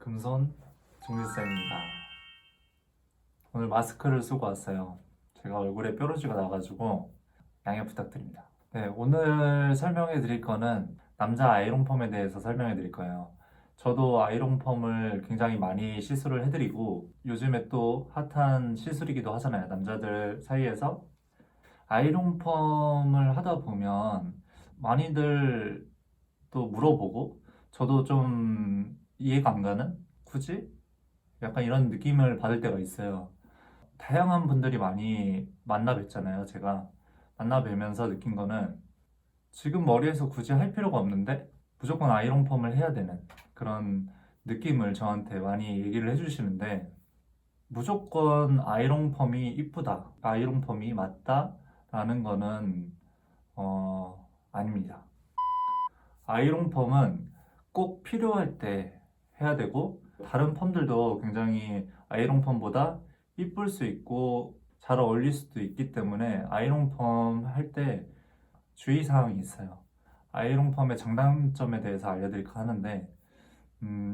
금손 중지쌤입니다. 오늘 마스크를 쓰고 왔어요. 제가 얼굴에 뾰루지가 나가지고 양해 부탁드립니다. 네, 오늘 설명해 드릴 거는 남자 아이롱펌에 대해서 설명해 드릴 거예요. 저도 아이롱펌을 굉장히 많이 시술을 해드리고 요즘에 또 핫한 시술이기도 하잖아요. 남자들 사이에서 아이롱펌을 하다 보면 많이들 또 물어보고 저도 좀 이해가 안 가는? 굳이? 약간 이런 느낌을 받을 때가 있어요. 다양한 분들이 많이 만나 뵀잖아요. 제가 만나 뵈면서 느낀 거는 지금 머리에서 굳이 할 필요가 없는데 무조건 아이롱펌을 해야 되는 그런 느낌을 저한테 많이 얘기를 해주시는데 무조건 아이롱펌이 이쁘다, 아이롱펌이 맞다라는 거는 아닙니다. 아이롱펌은 꼭 필요할 때 해야 되고 다른 펌들도 굉장히 아이롱펌보다 이쁠 수 있고 잘 어울릴 수도 있기 때문에 아이롱펌 할 때 주의사항이 있어요. 아이롱펌의 장단점에 대해서 알려드릴까 하는데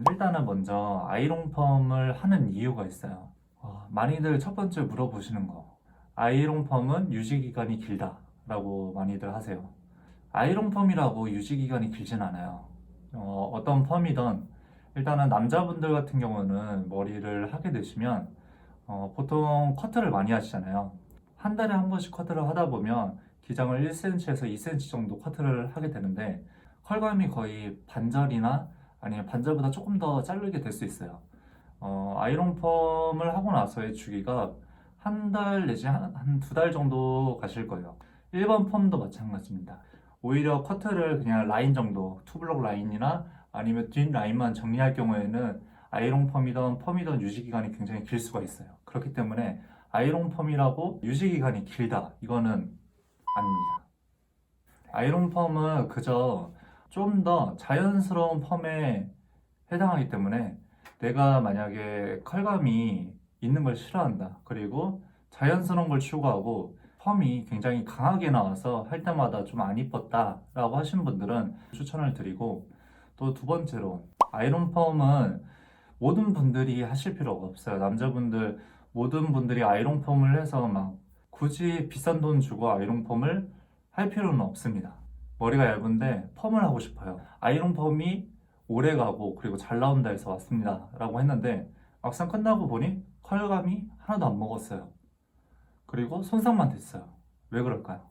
일단은 먼저 아이롱펌을 하는 이유가 있어요. 많이들 첫 번째 물어보시는 거, 아이롱펌은 유지기간이 길다 라고 많이들 하세요. 아이롱펌이라고 유지기간이 길진 않아요. 어떤 펌이든 일단은 남자분들 같은 경우는 머리를 하게 되시면 보통 커트를 많이 하시잖아요. 한 달에 한 번씩 커트를 하다 보면 기장을 1cm에서 2cm 정도 커트를 하게 되는데 컬감이 거의 반절이나 아니면 반절보다 조금 더 자르게 될 수 있어요. 아이롱펌을 하고 나서의 주기가 한 달 내지 한 두 달 정도 가실 거예요. 일반 펌도 마찬가지입니다. 오히려 커트를 그냥 라인 정도, 투블럭 라인이나 아니면 뒷 라인만 정리할 경우에는 아이롱 펌이든 유지 기간이 굉장히 길 수가 있어요. 그렇기 때문에 아이롱 펌이라고 유지 기간이 길다, 이거는 아닙니다. 아이롱 펌은 그저 좀 더 자연스러운 펌에 해당하기 때문에 내가 만약에 컬감이 있는 걸 싫어한다, 그리고 자연스러운 걸 추구하고 펌이 굉장히 강하게 나와서 할 때마다 좀 안 이뻤다 라고 하시는 분들은 추천을 드리고, 또 두 번째로 아이론 펌은 모든 분들이 하실 필요가 없어요. 남자분들 모든 분들이 아이론 펌을 해서 막 굳이 비싼 돈 주고 아이론 펌을 할 필요는 없습니다. 머리가 얇은데 펌을 하고 싶어요. 아이론 펌이 오래 가고 그리고 잘 나온다 해서 왔습니다 라고 했는데 막상 끝나고 보니 컬감이 하나도 안 먹었어요. 그리고 손상만 됐어요. 왜 그럴까요?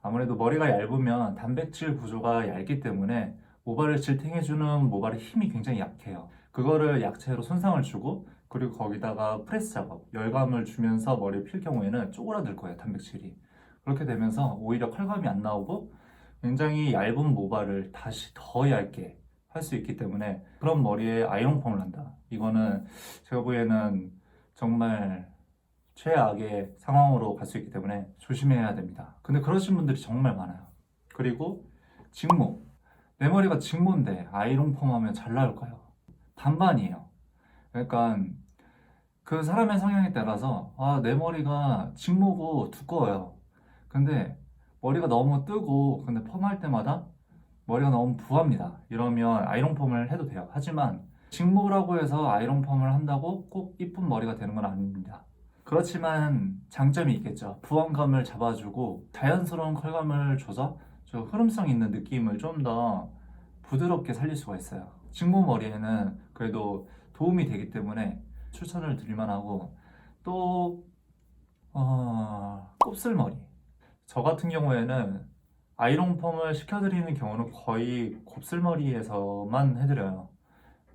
아무래도 머리가 얇으면 단백질 구조가 얇기 때문에 모발을 질탱해주는 모발의 힘이 굉장히 약해요. 그거를 약체로 손상을 주고 그리고 거기다가 프레스 작업, 열감을 주면서 머리를 필 경우에는 쪼그라들 거예요, 단백질이. 그렇게 되면서 오히려 컬감이 안 나오고 굉장히 얇은 모발을 다시 더 얇게 할 수 있기 때문에 그런 머리에 아이롱펌을 한다, 이거는 제가 보기에는 정말 최악의 상황으로 갈 수 있기 때문에 조심해야 됩니다. 근데 그러신 분들이 정말 많아요. 그리고 직모, 내 머리가 직모인데 아이롱펌 하면 잘 나올까요? 반반이에요. 그러니까 그 사람의 성향에 따라서 내 머리가 직모고 두꺼워요. 근데 머리가 너무 뜨고 근데 펌할 때마다 머리가 너무 부합니다, 이러면 아이롱펌을 해도 돼요. 하지만 직모라고 해서 아이롱펌을 한다고 꼭 이쁜 머리가 되는 건 아닙니다. 그렇지만 장점이 있겠죠. 부엉감을 잡아주고 자연스러운 컬감을 줘서 저 흐름성 있는 느낌을 좀 더 부드럽게 살릴 수가 있어요. 직모 머리에는 그래도 도움이 되기 때문에 추천을 드릴만 하고, 또 곱슬머리, 저 같은 경우에는 아이롱펌을 시켜드리는 경우는 거의 곱슬머리에서만 해드려요.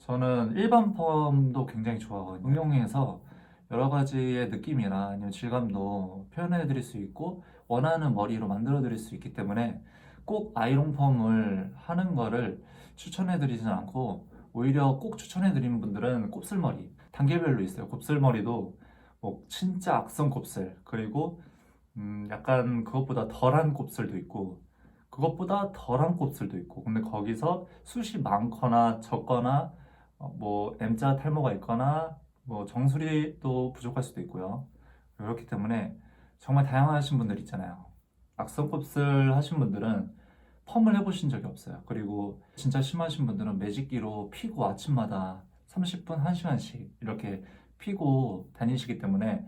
저는 일반 펌도 굉장히 좋아하거든요. 응용해서 여러 가지의 느낌이나 아니면 질감도 표현해 드릴 수 있고 원하는 머리로 만들어 드릴 수 있기 때문에 꼭 아이롱 펌을 하는 거를 추천해 드리진 않고, 오히려 꼭 추천해 드리는 분들은 곱슬머리, 단계별로 있어요. 곱슬머리도 뭐 진짜 악성 곱슬, 그리고 약간 그것보다 덜한 곱슬도 있고 그것보다 덜한 곱슬도 있고, 근데 거기서 숱이 많거나 적거나 뭐 M자 탈모가 있거나 뭐 정수리도 부족할 수도 있고요. 그렇기 때문에 정말 다양하신 분들 있잖아요. 악성 곱슬 하신 분들은 펌을 해보신 적이 없어요. 그리고 진짜 심하신 분들은 매직기로 피고 아침마다 30분, 1시간씩 이렇게 피고 다니시기 때문에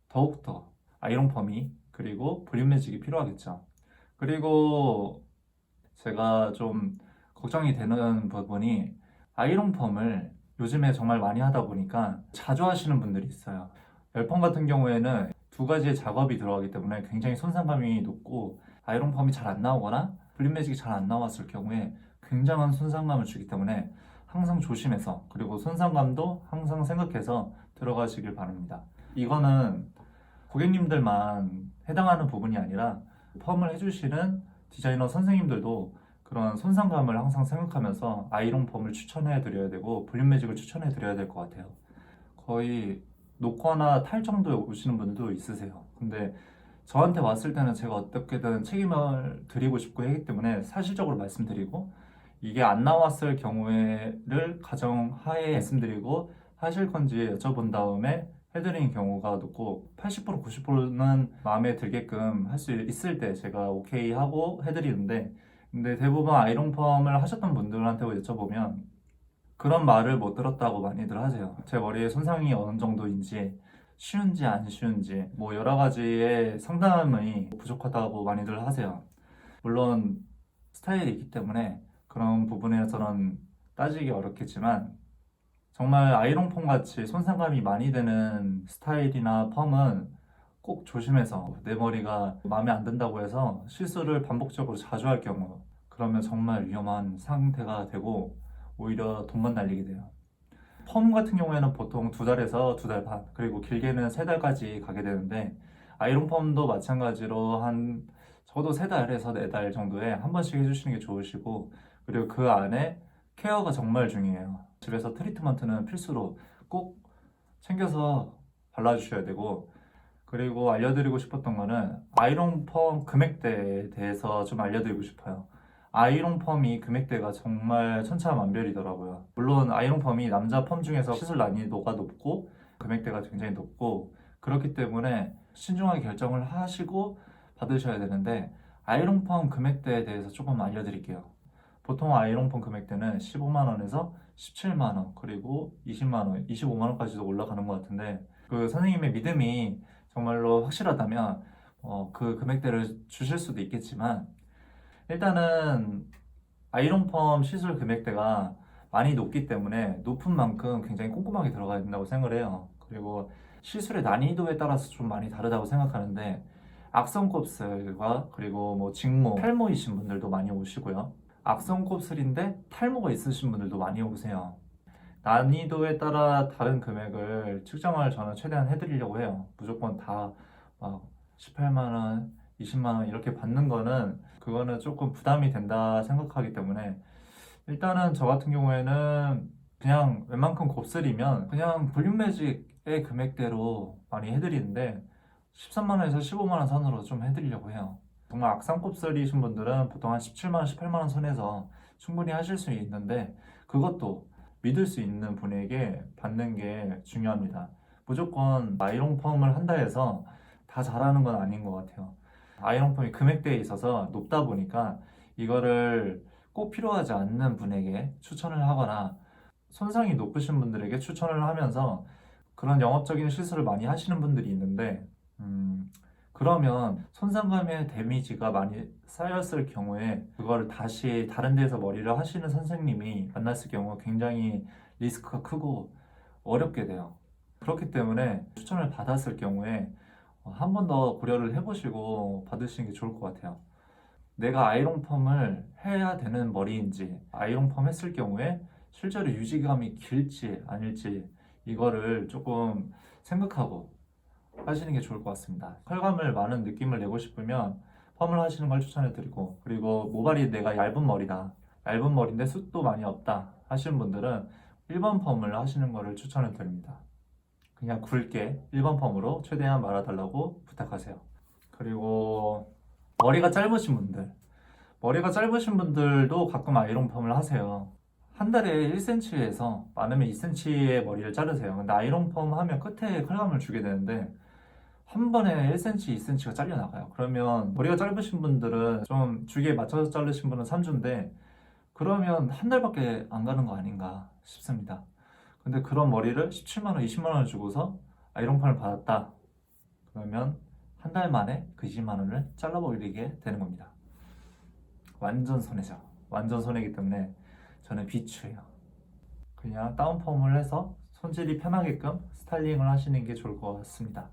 더욱더 아이론 펌이 그리고 볼륨 매직이 필요하겠죠. 그리고 제가 좀 걱정이 되는 부분이 아이론 펌을 요즘에 정말 많이 하다 보니까 자주 하시는 분들이 있어요. 열펌 같은 경우에는 두 가지의 작업이 들어가기 때문에 굉장히 손상감이 높고 아이론 펌이 잘 안 나오거나 볼륨 매직이 잘 안 나왔을 경우에 굉장한 손상감을 주기 때문에 항상 조심해서 그리고 손상감도 항상 생각해서 들어가시길 바랍니다. 이거는 고객님들만 해당하는 부분이 아니라 펌을 해주시는 디자이너 선생님들도 그런 손상감을 항상 생각하면서 아이론 펌을 추천해 드려야 되고 볼륨 매직을 추천해 드려야 될 것 같아요. 거의 녹거나 탈 정도에 오시는 분들도 있으세요. 근데 저한테 왔을 때는 제가 어떻게든 책임을 드리고 싶고 하기 때문에 사실적으로 말씀드리고 이게 안 나왔을 경우에를 가정하에 말씀드리고 하실 건지 여쭤본 다음에 해드리는 경우가 높고 80% 90%는 마음에 들게끔 할 수 있을 때 제가 오케이 하고 해드리는데 근데 대부분 아이론 펌을 하셨던 분들한테 여쭤보면 그런 말을 못 들었다고 많이들 하세요. 제 머리에 손상이 어느 정도인지 쉬운지 안 쉬운지 뭐 여러 가지의 상담이 부족하다고 많이들 하세요. 물론 스타일이 있기 때문에 그런 부분에서는 따지기 어렵겠지만 정말 아이론 펌 같이 손상감이 많이 되는 스타일이나 펌은 꼭 조심해서 내 머리가 마음에 안 든다고 해서 실수를 반복적으로 자주 할 경우 그러면 정말 위험한 상태가 되고 오히려 돈만 날리게 돼요. 펌 같은 경우에는 보통 2달에서 2달 반 그리고 길게는 3달까지 가게 되는데 아이론 펌도 마찬가지로 한 적어도 3달에서 4달 정도에 한 번씩 해주시는 게 좋으시고 그리고 그 안에 케어가 정말 중요해요. 집에서 트리트먼트는 필수로 꼭 챙겨서 발라주셔야 되고 그리고 알려드리고 싶었던 거는 아이론 펌 금액대에 대해서 좀 알려드리고 싶어요. 아이론 펌이 금액대가 정말 천차만별이더라고요. 물론 아이론 펌이 남자 펌 중에서 시술 난이도가 높고 금액대가 굉장히 높고 그렇기 때문에 신중하게 결정을 하시고 받으셔야 되는데 아이론 펌 금액대에 대해서 조금 알려드릴게요. 보통 아이론 펌 금액대는 15만 원에서 17만 원 그리고 20만 원, 25만 원까지도 올라가는 것 같은데 그 선생님의 믿음이 정말로 확실하다면 그 금액대를 주실 수도 있겠지만 일단은 아이론 펌 시술 금액대가 많이 높기 때문에 높은 만큼 굉장히 꼼꼼하게 들어가야 된다고 생각을 해요. 그리고 시술의 난이도에 따라서 좀 많이 다르다고 생각하는데 악성 곱슬과 그리고 뭐 직모, 탈모이신 분들도 많이 오시고요. 악성 곱슬인데 탈모가 있으신 분들도 많이 오세요. 난이도에 따라 다른 금액을 측정을 저는 최대한 해드리려고 해요. 무조건 다 막 18만 원, 20만 원 이렇게 받는 거는 그거는 조금 부담이 된다 생각하기 때문에 일단은 저 같은 경우에는 그냥 웬만큼 곱슬이면 그냥 볼륨 매직의 금액대로 많이 해드리는데 13만 원에서 15만 원 선으로 좀 해드리려고 해요. 정말 악상 곱슬이신 분들은 보통 한 17만 원, 18만 원 선에서 충분히 하실 수 있는데 그것도 믿을 수 있는 분에게 받는 게 중요합니다. 무조건 아이론 펌을 한다 해서 다 잘하는 건 아닌 것 같아요. 아이론 펌이 금액대에 있어서 높다 보니까 이거를 꼭 필요하지 않는 분에게 추천을 하거나 손상이 높으신 분들에게 추천을 하면서 그런 영업적인 실수를 많이 하시는 분들이 있는데 그러면 손상감의 데미지가 많이 쌓였을 경우에 그거를 다시 다른 데서 머리를 하시는 선생님이 만났을 경우 굉장히 리스크가 크고 어렵게 돼요. 그렇기 때문에 추천을 받았을 경우에 한 번 더 고려를 해보시고 받으시는 게 좋을 것 같아요. 내가 아이론 펌을 해야 되는 머리인지 아이론 펌 했을 경우에 실제로 유지감이 길지 아닐지 이거를 조금 생각하고 하시는 게 좋을 것 같습니다. 컬감을 많은 느낌을 내고 싶으면 펌을 하시는 걸 추천해 드리고 그리고 모발이 내가 얇은 머리다 얇은 머리인데 숱도 많이 없다 하시는 분들은 1번 펌을 하시는 거를 추천해 드립니다. 그냥 굵게 1번 펌으로 최대한 말아달라고 부탁하세요. 그리고 머리가 짧으신 분들 머리가 짧으신 분들도 가끔 아이론 펌을 하세요. 한 달에 1cm에서 많으면 2cm의 머리를 자르세요. 근데 아이론 펌 하면 끝에 컬감을 주게 되는데 한 번에 1cm, 2cm가 잘려나가요. 그러면 머리가 짧으신 분들은 좀 주기에 맞춰서 자르신 분은 3주인데 그러면 한 달밖에 안 가는 거 아닌가 싶습니다. 근데 그런 머리를 17만 원, 20만 원을 주고서 아이롱펌을 받았다. 그러면 한 달 만에 그 20만 원을 잘라버리게 되는 겁니다. 완전 손해죠. 완전 손해이기 때문에 저는 비추해요. 그냥 다운펌을 해서 손질이 편하게끔 스타일링을 하시는 게 좋을 것 같습니다.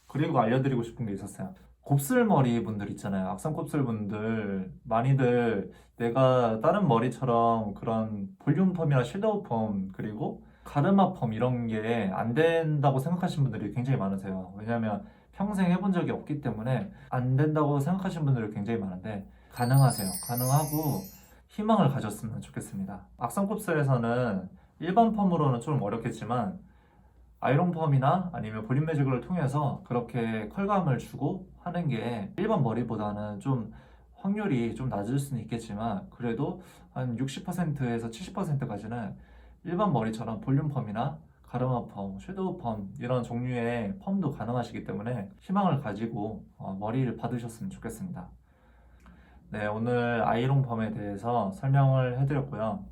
그리고 알려드리고 싶은 게 있었어요. 곱슬머리 분들 있잖아요. 악성 곱슬 분들 많이들 내가 다른 머리처럼 그런 볼륨펌이나 섀도우 펌 그리고 가르마 펌 이런 게 안 된다고 생각하시는 분들이 굉장히 많으세요. 왜냐하면 평생 해본 적이 없기 때문에 안 된다고 생각하시는 분들이 굉장히 많은데 가능하세요. 가능하고 희망을 가졌으면 좋겠습니다. 악성 곱슬에서는 일반 펌으로는 좀 어렵겠지만 아이롱펌이나 아니면 볼륨 매직을 통해서 그렇게 컬감을 주고 하는 게 일반 머리보다는 좀 확률이 좀 낮을 수는 있겠지만 그래도 한 60%에서 70%까지는 일반 머리처럼 볼륨 펌이나 가르마 펌, 섀도우 펌 이런 종류의 펌도 가능하시기 때문에 희망을 가지고 머리를 받으셨으면 좋겠습니다. 네, 오늘 아이롱펌에 대해서 설명을 해드렸고요.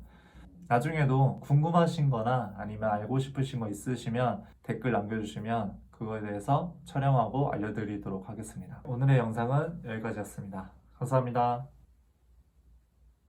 나중에도 궁금하신 거나 아니면 알고 싶으신 거 있으시면 댓글 남겨주시면 그거에 대해서 촬영하고 알려드리도록 하겠습니다. 오늘의 영상은 여기까지였습니다. 감사합니다.